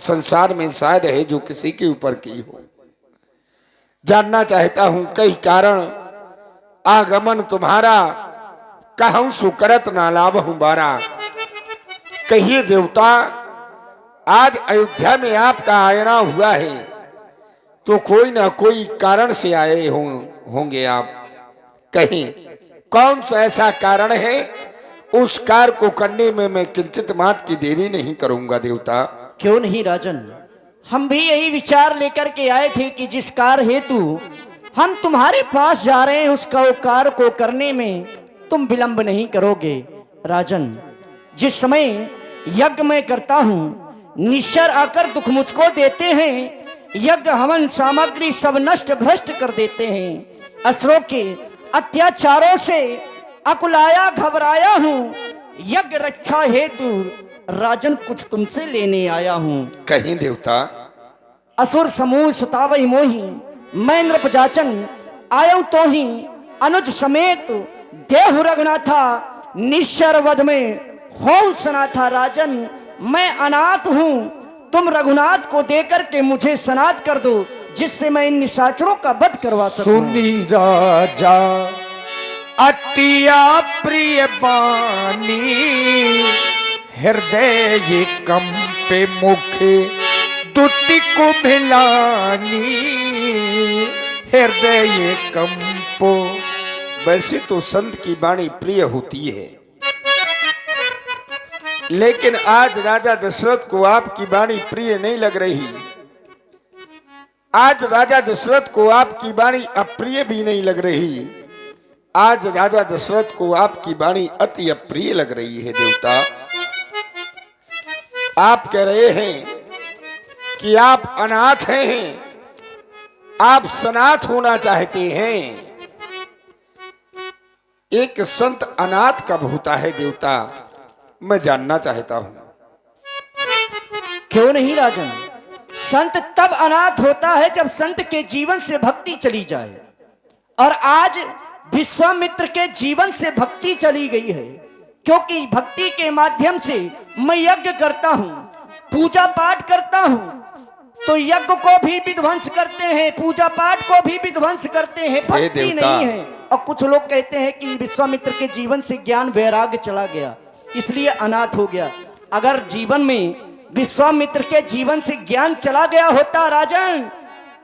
संसार में शायद है जो किसी के ऊपर की हो। जानना चाहता हूं कई कारण आगमन तुम्हारा, कहूं सुकरत ना लाभ हूं बारा। कहिए देवता, आज अयोध्या में आपका आना हुआ है तो कोई ना कोई कारण से आए होंगे आप। कहीं कौन सा ऐसा कारण है, उस कार्य को करने में मैं किंचित मात्र की देरी नहीं करूंगा देवता। क्यों नहीं राजन, हम भी यही विचार लेकर के आए थे कि जिस कार्य हेतु हम तुम्हारे पास जा रहे हैं उसका वो कार्य को करने में तुम विलंब नहीं करोगे। राजन, जिस समय यज्ञ मैं करता हूँ निश्चर आकर दुख मुझको देते हैं, यज्ञ हवन सामग्री सब नष्ट भ्रष्ट कर देते हैं। असुरों के अत्याचारों से अकुलाया घबराया हूँ, यज्ञ रक्षा हेतु राजन कुछ तुमसे लेने आया हूँ। कहीं देवता, असुर समूह सुतावई मोही, मैं नृपजाचन आयो तो ही अनुज समेत देहु रघुनाथा, निश्चर वध में हो सनाथा। राजन, मैं अनाथ हूँ, तुम रघुनाथ को देकर के मुझे सनाथ कर दो जिससे मैं इन निशाचरों का वध करवा सकूं। सुनी राजा अतिया प्रिय बानी, हृदय ये कंपे मुखे दुति को भिलानी। हृदय ये कंपो, वैसे तो संत की वाणी प्रिय होती है, लेकिन आज राजा दशरथ को आपकी वाणी प्रिय नहीं लग रही। आज राजा दशरथ को आपकी वाणी अप्रिय भी नहीं लग रही। आज राजा दशरथ को आपकी वाणी अति अप्रिय लग रही है देवता। आप कह रहे हैं कि आप अनाथ हैं, आप सनाथ होना चाहते हैं। एक संत अनाथ कब होता है देवता, मैं जानना चाहता हूं। क्यों नहीं राजन, संत तब अनाथ होता है जब संत के जीवन से भक्ति चली जाए, और आज विश्वामित्र के जीवन से भक्ति चली गई है। क्योंकि भक्ति के माध्यम से मैं यज्ञ करता हूं, पूजा पाठ करता हूं, तो यज्ञ को भी विध्वंस करते हैं, पूजा पाठ को भी विध्वंस करते हैं, भक्ति नहीं है। और कुछ लोग कहते हैं कि विश्वामित्र के जीवन से ज्ञान वैराग्य चला गया इसलिए अनाथ हो गया। अगर जीवन में विश्वामित्र के जीवन से ज्ञान चला गया होता राजन,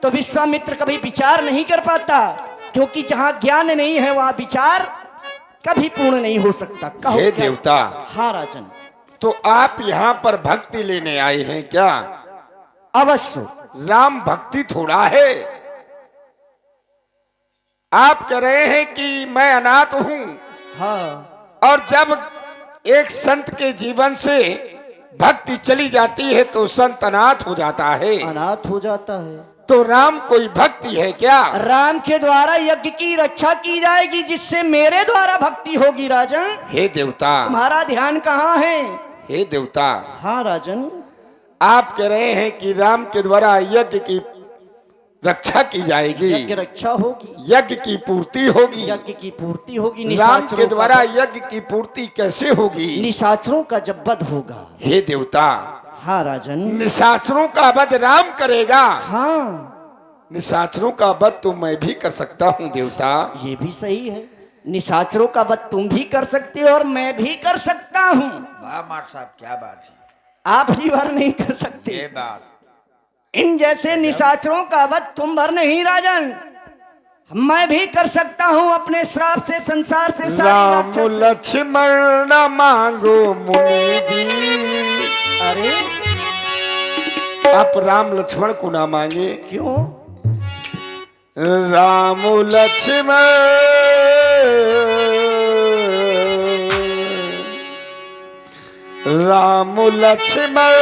तो विश्वामित्र कभी विचार नहीं कर पाता, क्योंकि जहां ज्ञान नहीं है वहां विचार कभी पूर्ण नहीं हो सकता। कहो हे देवता। हाँ राजन। तो आप यहाँ पर भक्ति लेने आए हैं क्या? अवश्य। राम भक्ति थोड़ा है। आप कह रहे हैं कि मैं अनाथ हूं। हाँ। और जब एक संत के जीवन से भक्ति चली जाती है तो संत अनाथ हो जाता है। अनाथ हो जाता है। तो राम कोई भक्ति है क्या? राम के द्वारा यज्ञ की रक्षा की जाएगी जिससे मेरे द्वारा भक्ति होगी राजन। हे देवता, तुम्हारा ध्यान कहाँ है? हे देवता। हाँ राजन। आप कह रहे हैं कि राम के द्वारा यज्ञ की रक्षा की जाएगी, यज्ञ रक्षा होगी, यज्ञ की पूर्ति होगी, यज्ञ की पूर्ति होगी। राम के द्वारा यज्ञ की पूर्ति कैसे होगी? निशाचरों का जब वध होगा। हे देवता। हाँ राजन। निशाचरों का वध राम करेगा। हाँ। निशाचरों का वध तो मैं भी कर सकता हूँ देवता। ये भी सही है, निशाचरों का वध तुम भी कर सकते हो और मैं भी कर सकता हूँ। वाह माट साहब, क्या बात है। आप ही भर नहीं कर सकते ये बात। इन जैसे निशाचरों का वध तुम भर नहीं राजन, मैं भी कर सकता हूँ अपने श्राप से, संसार से। राम लक्ष्मण न मांगो मुनि जी। अरे आप राम लक्ष्मण को ना मांगे। क्यों? राम लक्ष्मण राम लक्ष्मण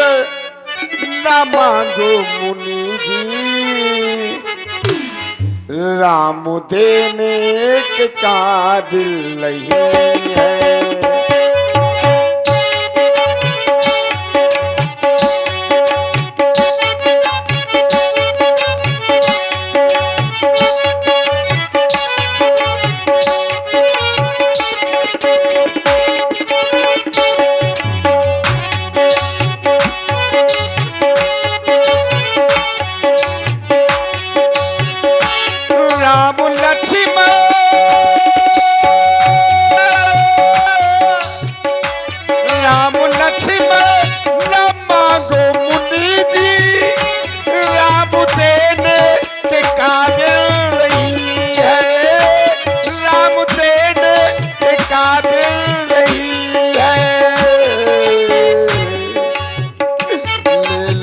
न मांगो मुनि जी। राम देने के काबिल नहीं है।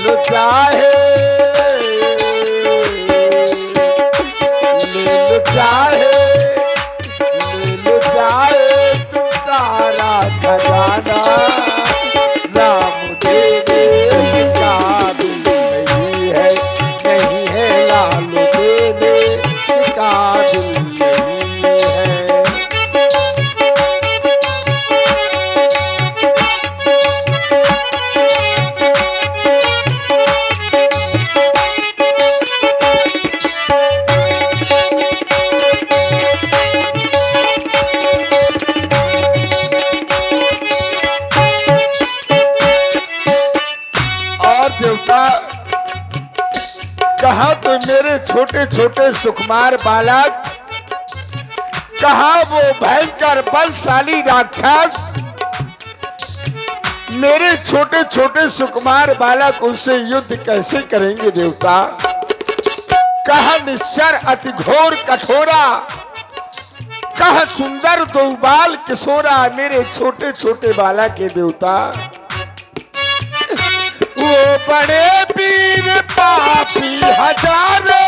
लो चाहे ले लो चाहे ले लो चाहे तू सारा खजाना राम दे दे का दिल नहीं है लालू दे दे का दिल नहीं है। और देवता कहा तो मेरे छोटे छोटे सुकुमार बालक, कहा वो भयंकर बलशाली राक्षस, मेरे छोटे छोटे सुकुमार बालक उनसे युद्ध कैसे करेंगे देवता। कहा निश्चर अति घोर कठोरा, कहा सुंदर दो बाल किशोरा मेरे छोटे छोटे बालक के देवता। वो बड़े वीर पापी हजारों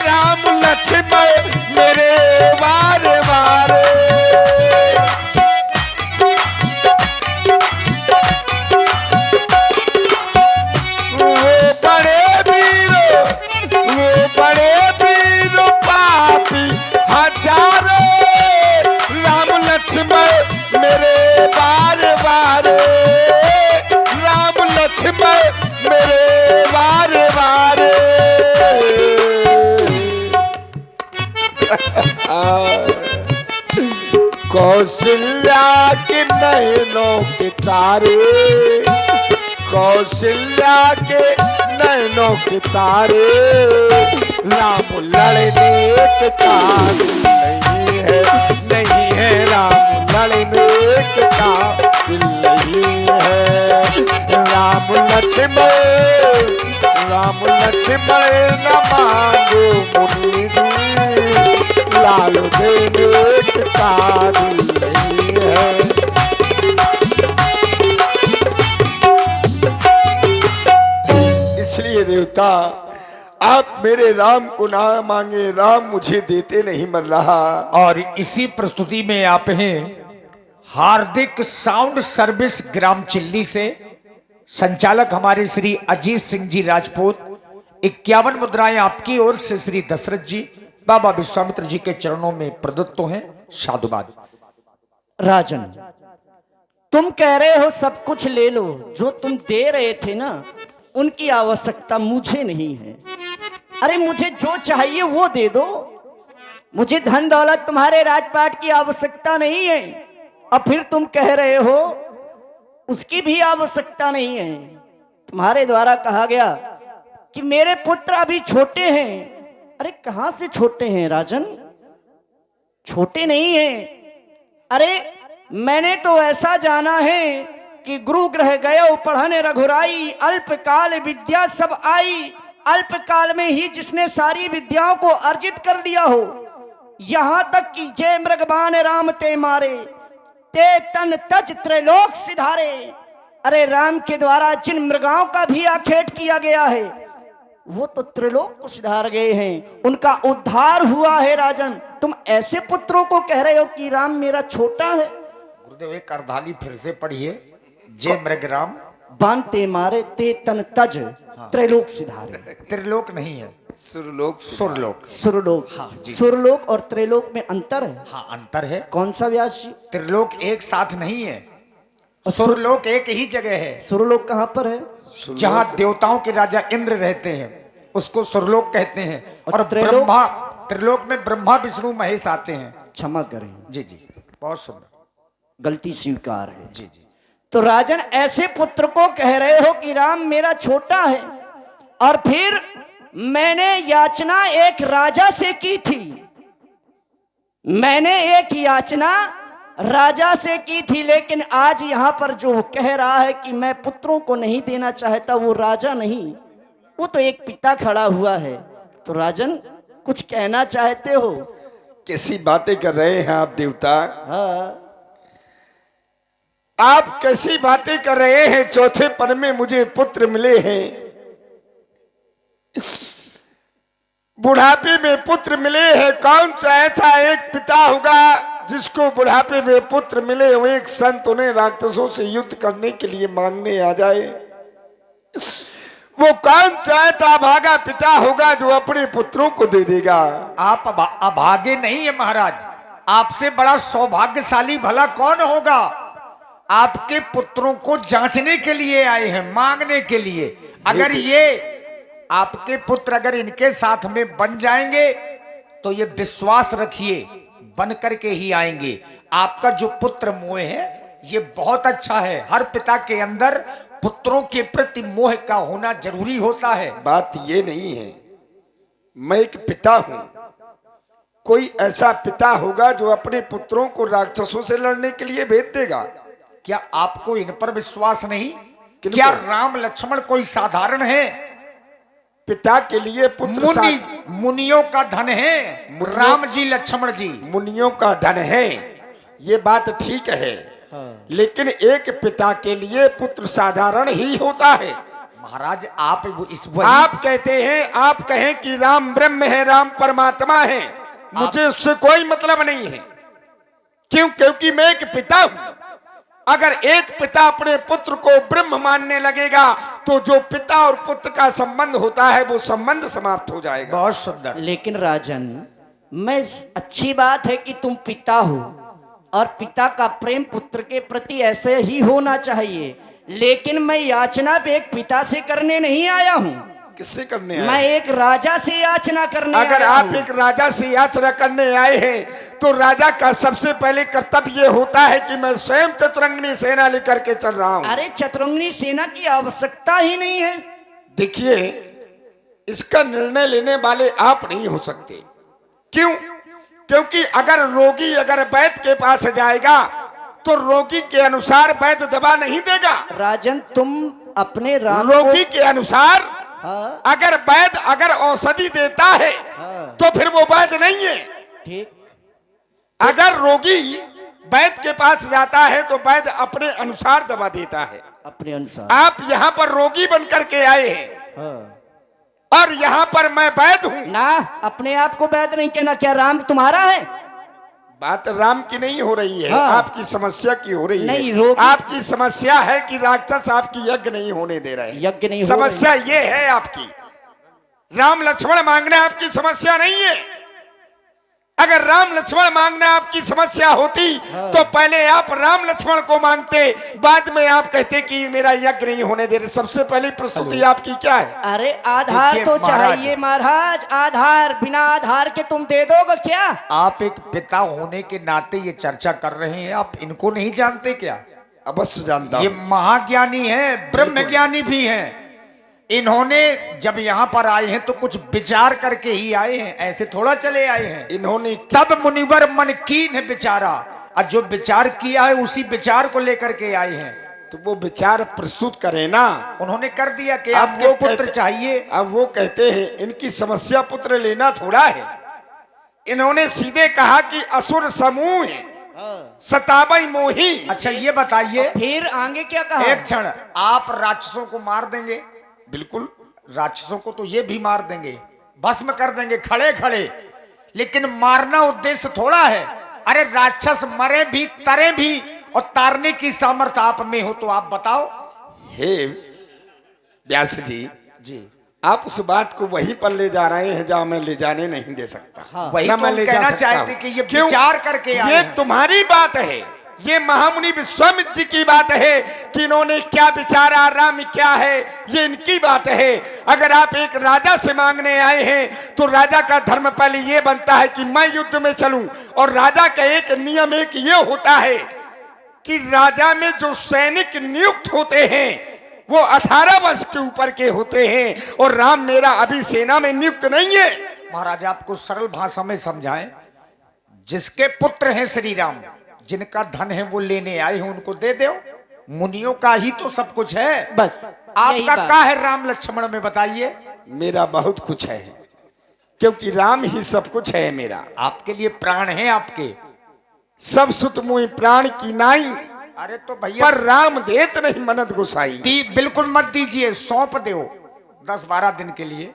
राम लक्ष्मण मेरे मारे मारे। वो बड़े वीर पापी हजारों राम लक्ष्मण मेरे बारे बारे। मेरे बारे बारे कौशल्या के नैनों के तारे, कौशल्या के नैनों के तारे राम लड़ने के काबिल नहीं है राम लड़ने के काबिल नहीं है। राम लक्ष्मण न मांगो मुनि लाल देने के काबिल नहीं है। इसलिए देवता आप मेरे राम को ना मांगे, राम मुझे देते नहीं मर रहा। और इसी प्रस्तुति में आप हैं हार्दिक साउंड सर्विस ग्राम चिल्ली से, संचालक हमारे श्री अजीत सिंह जी राजपूत। 51 मुद्राएं आपकी ओर से श्री दशरथ जी बाबा विश्वामित्र जी के चरणों में प्रदत्त हैं। साधुवाद। राजन, तुम कह रहे हो सब कुछ ले लो, जो तुम दे रहे थे ना उनकी आवश्यकता मुझे नहीं है। अरे मुझे जो चाहिए वो दे दो, मुझे धन दौलत तुम्हारे राजपाट की आवश्यकता नहीं है। और फिर तुम कह रहे हो उसकी भी आवश्यकता नहीं है। तुम्हारे द्वारा कहा गया कि मेरे पुत्र अभी छोटे हैं। अरे कहां से छोटे हैं राजन, छोटे नहीं हैं। अरे मैंने तो ऐसा जाना है कि गुरु ग्रह गयो पढ़न रघुराई, अल्पकाल विद्या सब आई। अल्पकाल में ही जिसने सारी विद्याओं को अर्जित कर लिया हो, यहां तक कि जय मृगबान राम ते मारे, ते तन तज त्रैलोक सिधारे। अरे राम के द्वारा जिन मृगाओं का भी आखेट किया गया है वो तो त्रिलोक को सिधार गए हैं, उनका उद्धार हुआ है। राजन, तुम ऐसे पुत्रों को कह रहे हो कि राम मेरा छोटा है। गुरुदेव एक अर्धाली फिर से पढ़िए। जय मृगराम बांते मारे ते तन तज त्रैलोक सिधारे। त्रिलोक नहीं है, सुरलोक सुरलोक। सुरलोक, हाँ, जी। सुरलोक और त्रैलोक में अंतर है। हाँ अंतर है। कौन सा व्यास जी? त्रिलोक एक साथ नहीं है, सुरलोक एक ही जगह है। सुरलोक कहाँ पर है? जहाँ देवताओं के राजा इंद्र रहते हैं उसको सुरलोक कहते हैं। और त्रिलोक? ब्रह्मा, त्रिलोक में ब्रह्मा विष्णु महेश आते हैं। क्षमा करें जी जी, बहुत सुंदर, गलती स्वीकार है। जी जी। तो राजन, ऐसे पुत्र को कह रहे हो कि राम मेरा छोटा है, और फिर मैंने याचना एक राजा से की थी। मैंने एक याचना राजा से की थी, लेकिन आज यहां पर जो कह रहा है कि मैं पुत्रों को नहीं देना चाहता, वो राजा नहीं, वो तो एक पिता खड़ा हुआ है। तो राजन, कुछ कहना चाहते हो? कैसी बातें कर रहे हैं आप देवता। हाँ, आप कैसी बातें कर रहे हैं? चौथे पन में मुझे पुत्र मिले हैं, बुढ़ापे में पुत्र मिले हैं। कौन सा ऐसा एक पिता होगा जिसको बुढ़ापे में पुत्र मिले? वो एक संत उन्हें राक्षसों से युद्ध करने के लिए मांगने आ जाए। वो कौन सा ऐसा भागा पिता होगा जो अपने पुत्रों को दे देगा? आप अभागे नहीं है महाराज, आपसे बड़ा सौभाग्यशाली भला कौन होगा? आपके पुत्रों को जांचने के लिए आए हैं, मांगने के लिए। अगर ये आपके पुत्र अगर इनके साथ में बन जाएंगे तो ये विश्वास रखिए बन करके ही आएंगे। आपका जो पुत्र मोह है ये बहुत अच्छा है। हर पिता के अंदर पुत्रों के प्रति मोह का होना जरूरी होता है। बात ये नहीं है, मैं एक पिता हूं। कोई ऐसा पिता होगा जो अपने पुत्रों को राक्षसों से लड़ने के लिए भेज देगा? क्या आपको इन पर विश्वास नहीं? किन क्या पर? राम लक्ष्मण कोई साधारण है? पिता के लिए पुत्र मुनियों का धन है। राम जी लक्ष्मण जी मुनियों का धन है, ये बात ठीक है। लेकिन एक पिता के लिए पुत्र साधारण ही होता है। महाराज आप आप कहते हैं, आप कहें कि राम ब्रह्म है, राम परमात्मा है, मुझे उससे कोई मतलब नहीं है। क्यों? क्योंकि मैं एक पिता हूं। अगर एक पिता अपने पुत्र को ब्रह्म मानने लगेगा तो जो पिता और पुत्र का संबंध होता है वो संबंध समाप्त हो जाएगा। बहुत सुंदर। लेकिन राजन, मैं अच्छी बात है कि तुम पिता हो और पिता का प्रेम पुत्र के प्रति ऐसे ही होना चाहिए। लेकिन मैं याचना पे एक पिता से करने नहीं आया हूँ। किससे करने आए? मैं एक राजा से याचना करने अगर आया आप हूँ। एक राजा से याचना करने आए हैं तो राजा का सबसे पहले कर्तव्य ये होता है कि मैं स्वयं चतुरंगिनी सेना लेकर के चल रहा हूँ। अरे चतुरंगिनी सेना की आवश्यकता ही नहीं है। देखिए, इसका निर्णय लेने वाले आप नहीं हो सकते। क्यों? क्योंकि अगर रोगी अगर वैद्य के पास जाएगा तो रोगी के अनुसार वैद्य दवा नहीं देगा। राजन, तुम अपने राम रोगी के अनुसार हाँ, अगर वैद्य अगर औषधि देता है हाँ, तो फिर वो वैद्य नहीं है। ठीक। अगर रोगी वैद्य के पास जाता है तो वैद्य अपने अनुसार दवा देता है। अपने अनुसार। आप यहाँ पर रोगी बन करके आए हैं हाँ। और यहाँ पर मैं वैद्य हूँ। ना, अपने आप को वैद्य नहीं कहना। क्या राम तुम्हारा है? बात राम की नहीं हो रही है, हाँ। आपकी समस्या की हो रही नहीं, है। रोगी- आपकी समस्या है कि राक्षस आपकी यज्ञ नहीं होने दे रहे हैं। यज्ञ नहीं हो समस्या ये है आपकी। राम लक्ष्मण मांगना आपकी समस्या नहीं है। अगर राम लक्ष्मण मांगना आपकी समस्या होती तो पहले आप राम लक्ष्मण को मांगते, बाद में आप कहते कि मेरा यज्ञ नहीं होने दे रहे। सबसे पहली प्रस्तुति आपकी क्या है? अरे आधार देखिए तो महाराज। चाहिए महाराज। आधार, बिना आधार के तुम दे दोगे क्या? आप एक पिता होने के नाते ये चर्चा कर रहे हैं, आप इनको नहीं जानते क्या? अवश्य जानता ये हूं। महाज्ञानी है, ब्रह्म ज्ञानी भी हैं। इन्होंने जब यहाँ पर आए हैं तो कुछ विचार करके ही आए हैं, ऐसे थोड़ा चले आए हैं। इन्होंने तब मुनिवर मन कीन है विचारा, और जो विचार किया है उसी विचार को लेकर के आए हैं। तो वो विचार प्रस्तुत करें ना। उन्होंने कर दिया कि अब आपके वो पुत्र कहते- चाहिए। अब वो कहते हैं इनकी समस्या पुत्र लेना थोड़ा है। इन्होंने सीधे कहा कि असुर समूह है, सताबई मोही। अच्छा ये बताइए, फिर आगे क्या कहा? एक क्षण, आप राक्षसों को मार देंगे? बिल्कुल। राक्षसों को तो ये भी मार देंगे, भस्म कर देंगे खड़े खड़े। लेकिन मारना उद्देश्य थोड़ा है। अरे राक्षस मरे भी, तरे भी, और तारने की सामर्थ्य आप में हो तो आप बताओ। हे व्यास जी, जी आप उस बात को वहीं पर ले जा रहे हैं जहां मैं ले जाने नहीं दे सकता। हाँ। वही ना तो मैं हम ले जा कहना सकता चाहते हूं। कि ये क्यों? विचार करके आए ये हैं। तुम्हारी बात है, ये महामुनि विश्वामित्र जी की बात है कि इन्होंने क्या विचारा, राम क्या है, ये इनकी बात है। अगर आप एक राजा से मांगने आए हैं तो राजा का धर्म पहले ये बनता है कि मैं युद्ध में चलूं। और राजा का एक नियम एक ये होता है कि राजा में जो सैनिक नियुक्त होते हैं वो 18 वर्ष के ऊपर के होते हैं, और राम मेरा अभी सेना में नियुक्त नहीं है। महाराज आपको सरल भाषा में समझाएं। जिसके पुत्र हैं श्री राम, जिनका धन है वो लेने आए हैं, उनको दे दो। मुनियों का ही तो सब कुछ है। बस यही आपका बात। क्या है राम लक्ष्मण में, बताइए। मेरा बहुत कुछ है, क्योंकि राम ही सब कुछ है मेरा। आपके लिए प्राण है आपके। सब सुत मुहि प्राण की नाई, अरे तो भैया पर राम देत नहीं मनत गुसाई। बिल्कुल मत दीजिए, सौंप दो 10-12 दिन के लिए।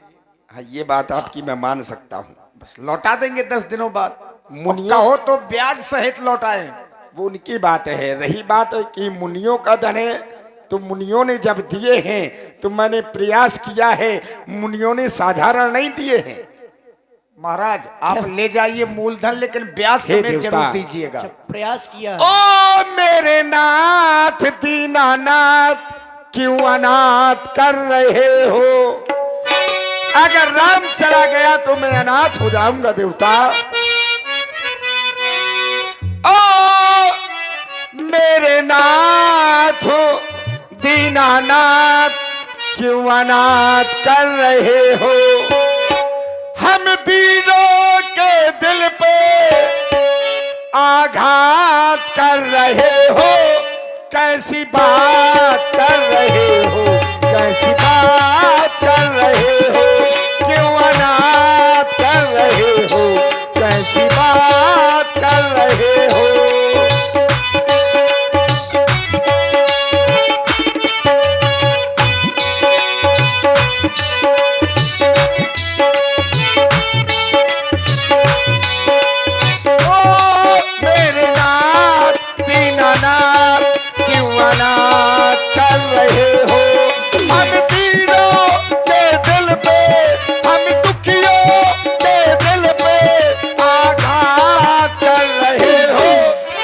हाँ, ये बात आपकी मैं मान सकता हूँ। बस लौटा देंगे 10 दिनों बाद। मुनियों कहो तो ब्याज सहित लौटाए। वो उनकी बात है। रही बात है कि मुनियों का धन है, तो मुनियों ने जब दिए हैं तो मैंने प्रयास किया है, मुनियों ने साधारण नहीं दिए हैं। महाराज आप ले जाइए मूलधन, लेकिन ब्याज हे समेत देवता। जरूर दीजिएगा। अच्छा, प्रयास किया है। ओ मेरे नाथ दीनानाथ, क्यों अनाथ कर रहे हो? अगर राम चला गया तो मैं अनाथ हो जाऊंगा देवता। ओ मेरे नाथ दीनानाथ, क्यों अनाथ कर रहे हो? हम तीनों के दिल पे आघात कर रहे हो। कैसी बात कर रहे हो? कैसी बात कर रहे हो? क्यों अनाथ कर रहे हो? कैसी बात कर रहे हो?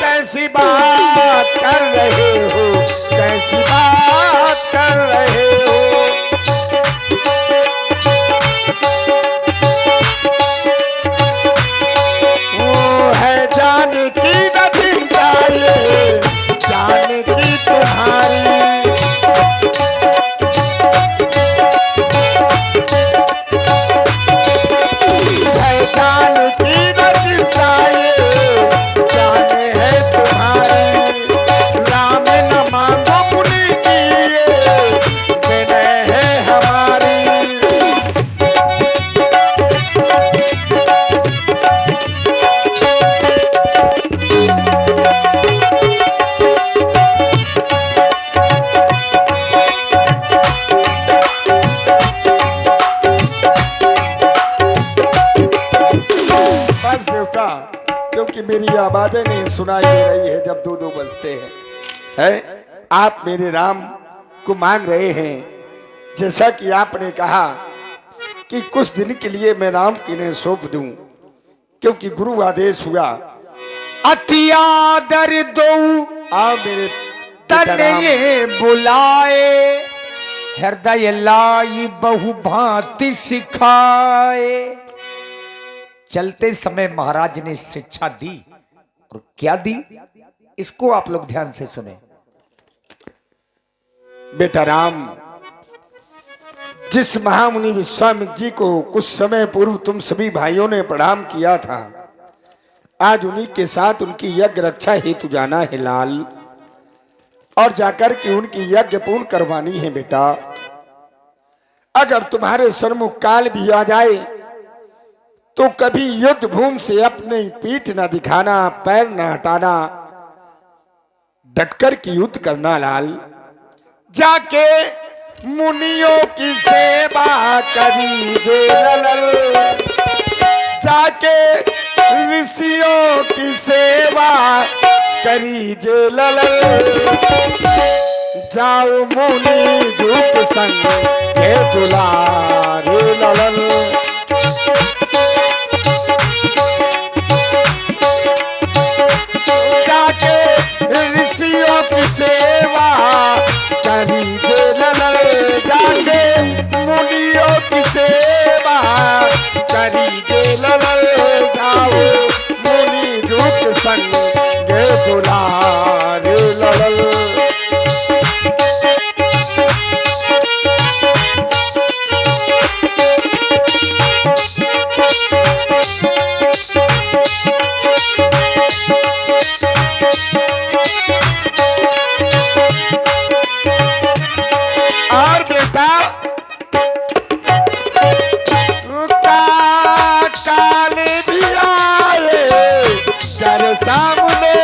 कैसी बात कर रहे हो? कैसी बात कर रहे हो? वो है जाने की दक्षिणता, ये जाने की तुम्हारी। है जाने की दक्षिणता, ये जाने है तुम्हारी। राम न मांगो मुनि की, ये विनय है हमारी। बस देवता, क्योंकि मेरी आवाजें नहीं सुनाई दे रही है जब 2-2 बजते हैं। है आप मेरे राम को मांग रहे हैं, जैसा कि आपने कहा कि कुछ दिन के लिए मैं राम की ने सौंप दूं, क्योंकि गुरु आदेश हुआ। अतियादर दो आओ मेरे पिता तन राम। ये बुलाए, हृदय लाई बहु भांति सिखाए। चलते समय महाराज ने शिक्षा दी, और क्या दी इसको आप लोग ध्यान से सुने। बेटा राम, जिस महामुनि विश्वामित्र जी को कुछ समय पूर्व तुम सभी भाइयों ने प्रणाम किया था, आज उन्हीं के साथ उनकी यज्ञ रक्षा हेतु जाना है लाल, और जाकर के उनकी यज्ञ पूर्ण करवानी है बेटा। अगर तुम्हारे सन्मुख काल भी आ जाए तो कभी युद्ध भूमि से अपनी पीठ न दिखाना, पैर न हटाना, डटकर की युद्ध करना लाल। जाके मुनियों की सेवा करीजे ललल, जाके ऋषियों की सेवा करीजे ललल। जाओ मुनि झुक संग हे दुलारे ललल। जाके ऋषियों की सेवा करीजे ललल। जाके मुनियों की सेवा करीजे ललल। जाओ मुनि झुक संग हे दुलारे ललल। और बेटा काल भी आए घर सामने,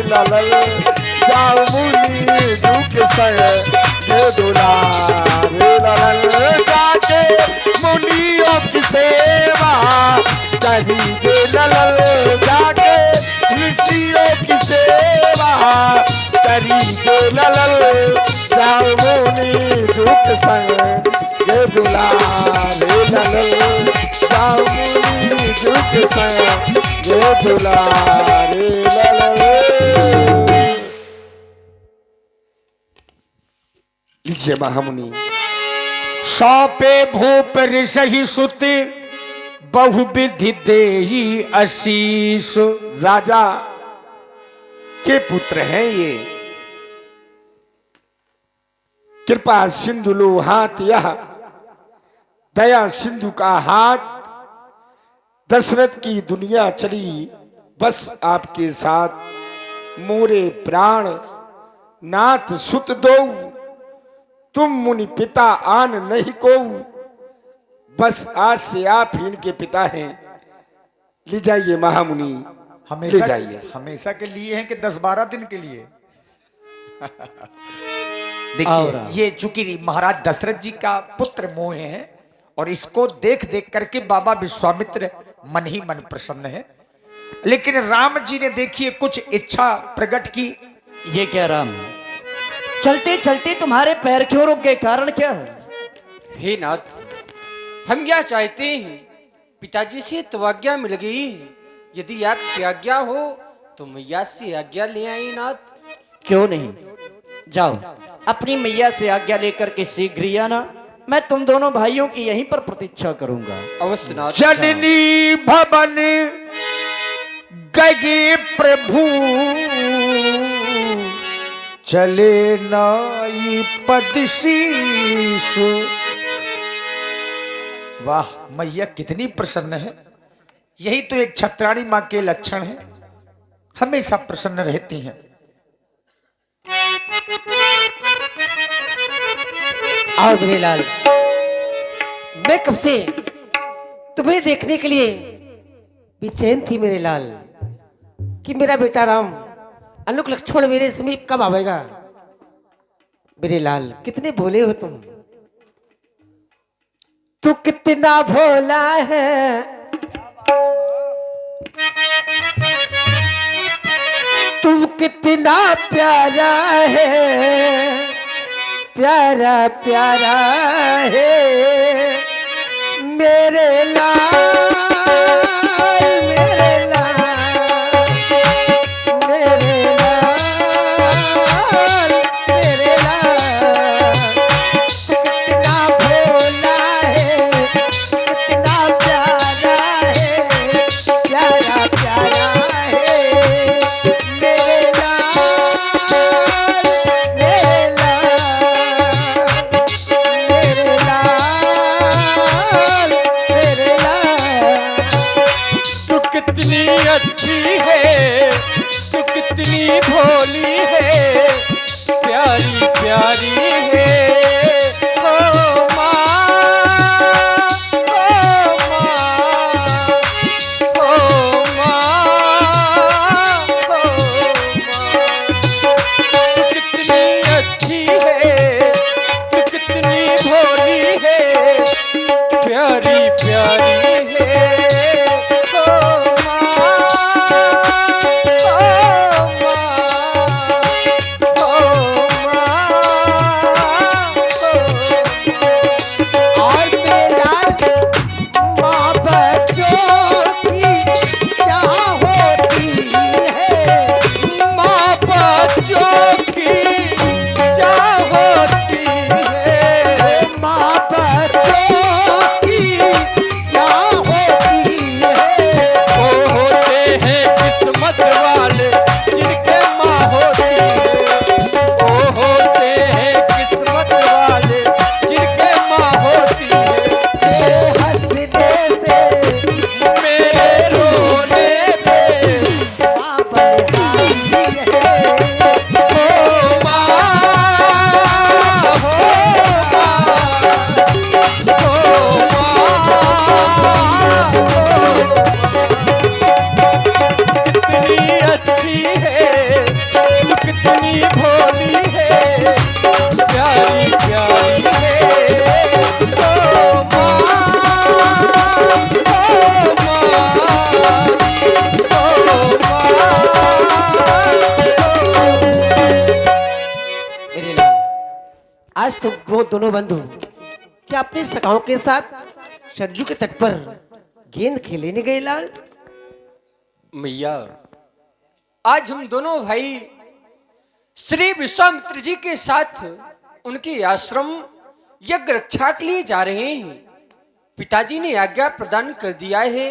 ललल जाओ मुनि झुक संग ये दुलारे ललल जाके मुनियों की सेवा करीजे ललल जाके ऋषियों की सेवा करीजे ललल जाओ मुनि झुक संग ये दुलारे ललल जाओ मुनि झुक संग ये दुलारे ललल। लीजिए महामुनि। सौंपे भूप ऋषि सुत बहुविधि देही आशीष। राजा के पुत्र हैं ये, कृपा सिंधु लो हाथ यह, दया सिंधु का हाथ। दशरथ की दुनिया चली बस आपके साथ, मोरे प्राण नाथ सुत दो, तुम मुनि पिता आन नहीं को। बस आज से आप ही इनके पिता हैं। ले जाइए महामुनि, ले हमेशा जाइए। हमेशा के लिए हैं कि 10-12 दिन के लिए? और देखिए ये चूंकि महाराज दशरथ जी का पुत्र मोह है और इसको देख देख करके बाबा विश्वामित्र मन ही मन प्रसन्न है। लेकिन राम जी ने देखिए कुछ इच्छा प्रकट की। ये क्या राम, चलते चलते तुम्हारे पैर क्यों रुक गए, कारण क्या है? हे नाथ, हम यह चाहते हैं, पिताजी से तो आज्ञा मिल गई है, यदि आपकी आज्ञा हो तो मैया से आज्ञा ले आए नाथ। क्यों नहीं, जाओ अपनी मैया से आज्ञा लेकर के शीघ्र ही आना। मैं तुम दोनों भाइयों की यहीं पर प्रतीक्षा करूंगा। अवश्य नाथ। जननी भवन गए प्रभु, चले नाई पद शीश। वाह, मैया कितनी प्रसन्न है। यही तो एक छत्राणी मां के लक्षण है, हमेशा प्रसन्न रहती हैं। आओ मेरे लाल, मैं कब से तुम्हें देखने के लिए बेचैन थी मेरे लाल, कि मेरा बेटा राम अनुक लक्ष्मण मेरे समीप कब आवेगा। मेरे लाल कितने भोले हो तुम, तू कितना भोला है, तुम कितना प्यारा है, प्यारा प्यारा है मेरे लाल, मेरे लाल, मेरे लाल, मेरे लाल। कितना भोला है, कितना प्यारा है, प्यारा प्यारा है मेरे लाल, मेरे लाल, मेरे लाल, मेरे लाल। तू कितनी अच्छी है, तू कितनी भोली है, प्यारी प्यारी है ओ माँ, ओ माँ, ओ माँ, ओ माँ। तू कितनी अच्छी है, तू कितनी भोली है, प्यारी प्यारी है ओ माँ, ओ माँ, ओ माँ। और मेरे लाल, माँ बच्चों की क्या होती है, माँ बच्चों की क्या होती है, माँ बच्चों की क्या होती है। वो होते हैं किस्मत वाले जिनके माँ होती है, वो होते हैं किस्मत वाले जिनके माँ होती है। हंसने से मेरे रोने पे माँ बधाई है, ओ माँ, हो कितनी अच्छी है, आज तुम वो दोनों बंधु क्या अपने सखाओं के साथ सरजू के तट पर गेंद खेलने गए लाल? मैया, आज हम दोनों भाई श्री विश्वामित्र जी के साथ उनके आश्रम यज्ञ रक्षा के लिए जा रहे हैं। पिताजी ने आज्ञा प्रदान कर दिया है,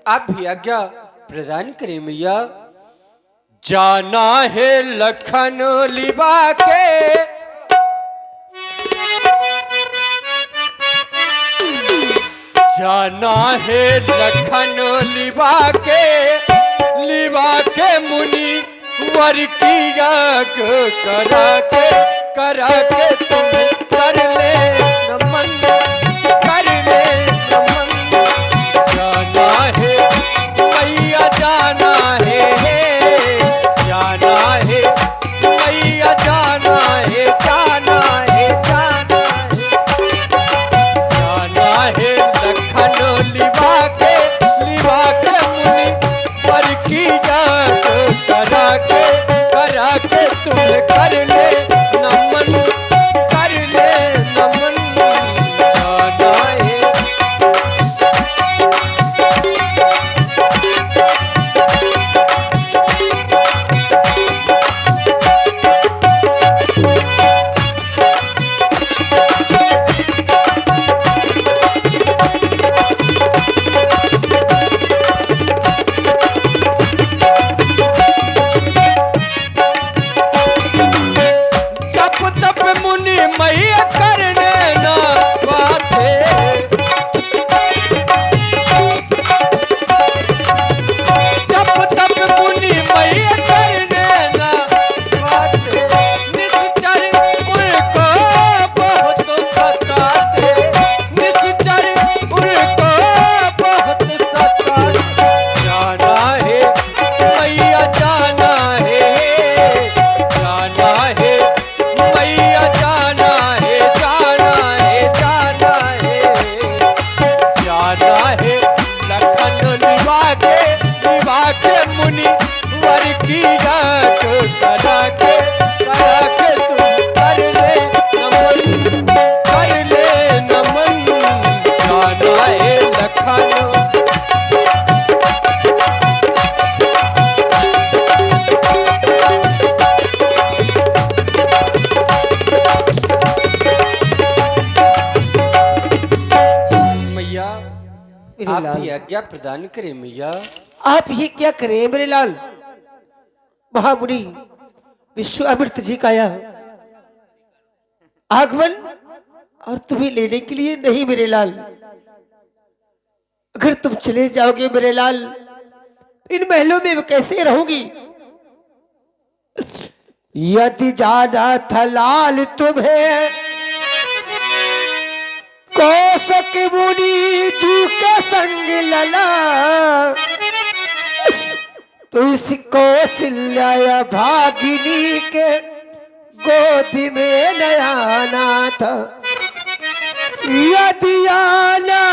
आप भी आज्ञा प्रदान करें मैया। जाना है लखन लिबा के, जाना है लखन लिबा के मुनि वर की याग करा के तुम कर ले नमन, कर ले नमन। जाना है मैया, जाना है, जाना है मैया, जाना है, जाना है, जाना है, जाना है लखन लिबा के मुनि वर की याद करा के तुम कर ले नमन, कर ले नमन। जाना है मुनि मैया करने ना बातें, जप तप मुनि मैया करने ना बातें। निश्चर उनको बहुत सताते, निश्चर उनको बहुत सताते। जाना है मैया, जाना है, जाना है मैया, जाना है, जाना है, जाना है, जाना है लखन लिबा के मुनि वर की याद करा के तुम कर ले नमन, कर ले नमन। जाना है लखन मैया, मेरे आप लाल, भी आज्ञा प्रदान करें मैया। आप ये क्या करें मेरे लाल? महामुनि विश्वामित्र जी का यह आगमन और तुम्हें लेने के लिए नहीं मेरे लाल। अगर तुम चले जाओगे मेरे लाल तो इन महलों में मैं कैसे रहूंगी? यदि जाना था लाल तुम्हें कौशक मुनि जू के संग लला, तो इस कौशल्या भागिनी के गोदी में नयाना था। यदि आना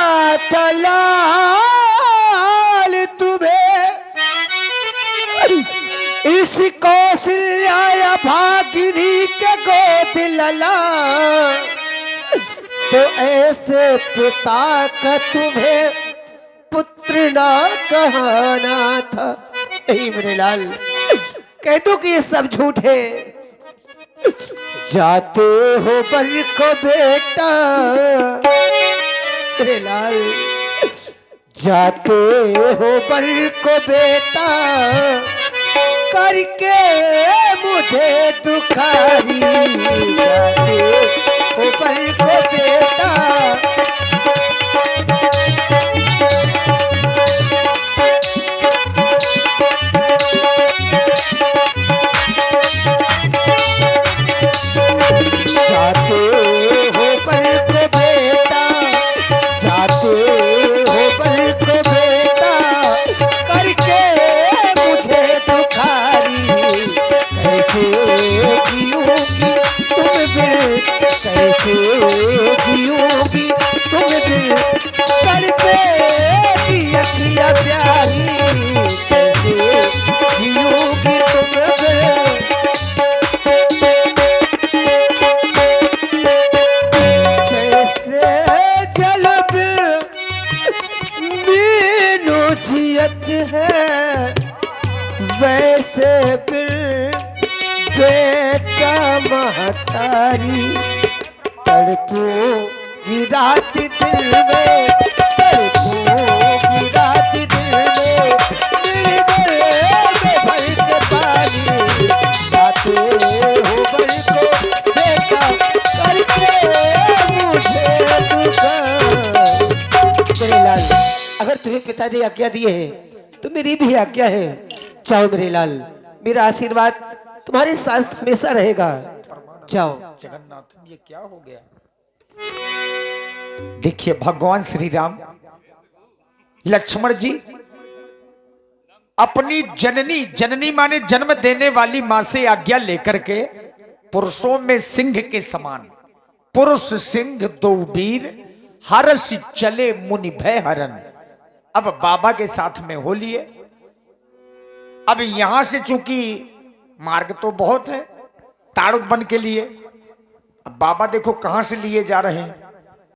था लाल तुम्हें इस कौशल्या भागिनी के गोद लला, तो ऐसे पिता का तुम्हें पुत्र ना कहना था। यही मेरे लाल कह दो कि ये सब झूठ है। जाते हो बर को बेटा मेरे लाल, जाते हो बर को बेटा करके मुझे दुखारी। जाते हो बर को बेटा जाते हो पर को बेटा, जाते हो पर को बेटा करके मुझे दुखारी। कैसे जियोगी तुम बिन, कैसे जियोगी तुम बिन करके अखिया प्यारी। कैसे जियोगी तुम बिन रात दिल में, बरसों की रात दिल में, दिल में भर के पानी जाते हो बल को बेटा करके मुझे दुखा। मेरे लाल, अगर तुम्हें पिता ने आज्ञा दी है तो मेरी भी आज्ञा है। जाओ मेरे लाल, मेरा आशीर्वाद तुम्हारे साथ हमेशा रहेगा। जाओ। जगन्नाथ, ये क्या हो गया? देखिए भगवान श्री राम लक्ष्मण जी अपनी जननी, जननी माने जन्म देने वाली मां से आज्ञा लेकर के पुरुषों में सिंह के समान, पुरुष सिंह दो वीर हर्ष चले मुनि भय हरन, अब बाबा के साथ में हो लिए। अब यहां से चूंकि मार्ग तो बहुत है ताड़ुक बन के लिए, अब बाबा देखो कहां से लिए जा रहे हैं।